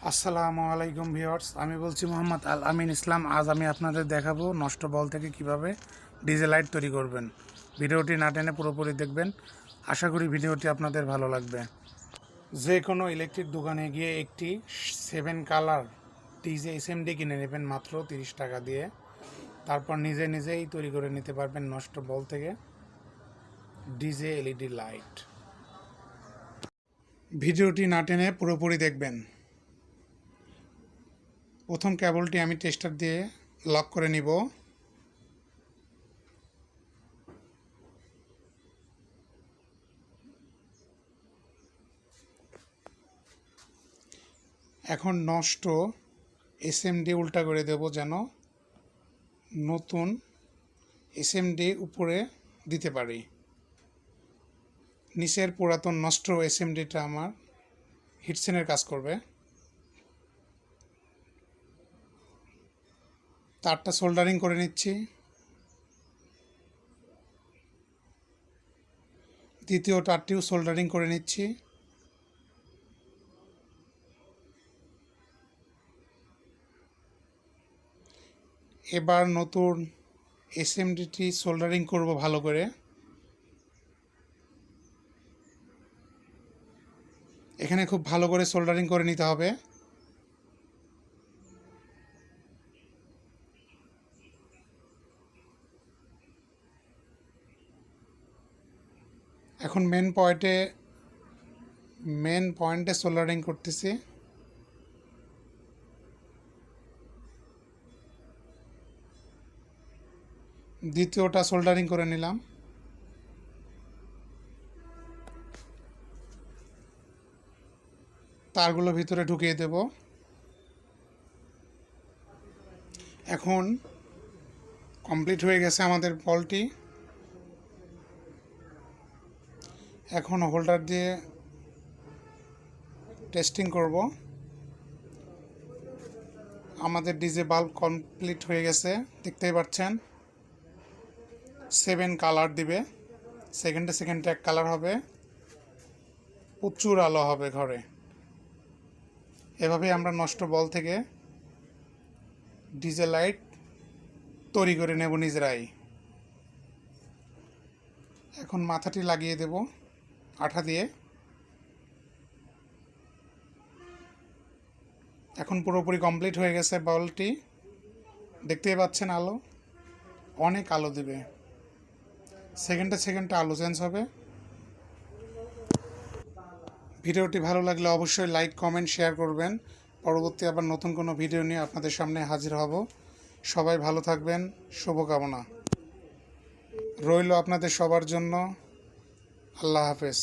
আসসালামু আলাইকুম ভিউয়ার্স, আমি বলছি মোহাম্মদ আল আমিন ইসলাম। আজ আমি আপনাদের দেখাবো নষ্ট বল থেকে কিভাবে ডিজে লাইট তৈরি করবেন। ভিডিওটি না টেনে পুরোপুরি দেখবেন, আশা করি ভিডিওটি আপনাদের ভালো লাগবে। যে কোনো ইলেকট্রিক দোকানে গিয়ে একটি 7 কালার ডিজে এসএমডি কিনে নেবেন মাত্র 30 টাকা দিয়ে। তারপর নিজেই তৈরি করে নিতে পারবেন নষ্ট বল থেকে ডিজে এলইডি লাইট। ভিডিওটি না টেনে পুরোপুরি দেখবেন। প্রথম কেবলটি আমি টেস্টার দিয়ে লক করে নিব। এখন নষ্ট এসএমডি উল্টা করে দেব যেন নতুন এসএমডি উপরে দিতে পারি। নিচের পুরাতন নষ্ট এসএমডিটা আমার হিটসিনের কাজ করবে। তারটা সোল্ডারিং করে নিচ্ছি। দ্বিতীয় তারটিও সোল্ডারিং করে নিচ্ছি। এবার নতুন এসএমডিটি সোল্ডারিং করব ভালো করে। এখানে খুব ভালো করে সোল্ডারিং করে নিতে হবে। এখন মেন পয়েন্টে সোল্ডারিং করতেছি। দ্বিতীয়টা সোল্ডারিং করে নিলাম। তারগুলো ভিতরে ঢুকিয়ে দেব। এখন কমপ্লিট হয়ে গেছে আমাদের বলটি। এখন হোল্ডার দিয়ে টেস্টিং করব। আমাদের ডিজে বাল্ব কমপ্লিট হয়ে গেছে, দেখতেই পাচ্ছেন। 7 কালার দিবে, সেকেন্ডে এক কালার হবে, প্রচুর আলো হবে ঘরে। এভাবে আমরা নষ্ট বল থেকে ডিজে লাইট তৈরি করে নেব নিজেরাই। এখন মাথাটি লাগিয়ে দেব আঠা দিয়ে। এখন পুরোপুরি কমপ্লিট হয়ে গেছে বলটি, দেখতেই পাচ্ছেন। আলো অনেক আলো দেবে, সেকেন্ডে আলো চেঞ্জ হবে। ভিডিওটি ভালো লাগলে অবশ্যই লাইক, কমেন্ট, শেয়ার করবেন। পরবর্তী আবার নতুন কোনো ভিডিও নিয়ে আপনাদের সামনে হাজির হব। সবাই ভালো থাকবেন, শুভকামনা রইল আপনাদের সবার জন্য। আল্লাহ হাফেজ।